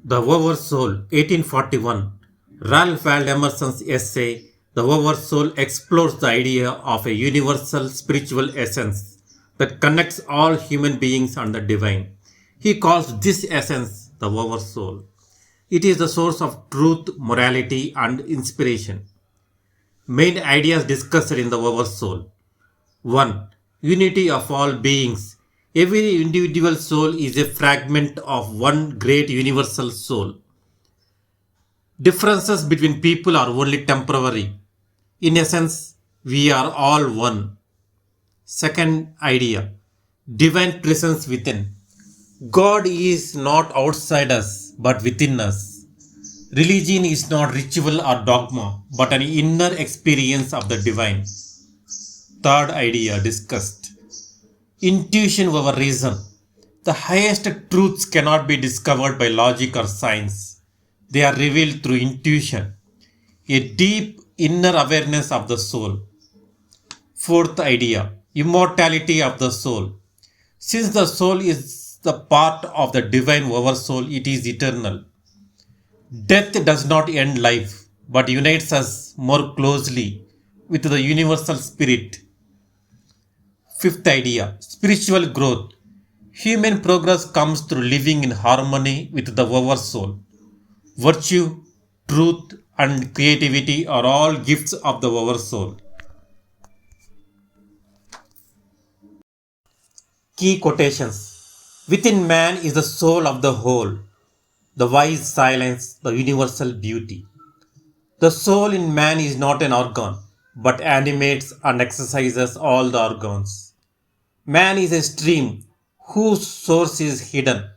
The Oversoul, 1841. Ralph Waldo Emerson's essay, The Oversoul, explores the idea of a universal spiritual essence that connects all human beings and the divine. He calls this essence the Oversoul. It is the source of truth, morality, and inspiration. Main ideas discussed in the Oversoul. 1. Unity of all beings. Every individual soul is a fragment of one great universal soul. Differences between people are only temporary. In essence, we are all one. Second idea, divine presence within. God is not outside us but within us. Religion is not ritual or dogma but an inner experience of the divine. Third idea discussed, intuition over reason. The highest truths cannot be discovered by logic or science. They are revealed through intuition, a deep inner awareness of the soul. Fourth idea, immortality of the soul. Since the soul is the part of the divine oversoul, it is eternal. Death does not end life, but unites us more closely with the universal spirit. Fifth idea, spiritual growth. Human progress comes through living in harmony with the oversoul. Virtue, truth, and creativity are all gifts of the oversoul. Key quotations. Within man is the soul of the whole, the wise silence, the universal beauty. The soul in man is not an organ, but animates and exercises all the organs. Man is a stream whose source is hidden,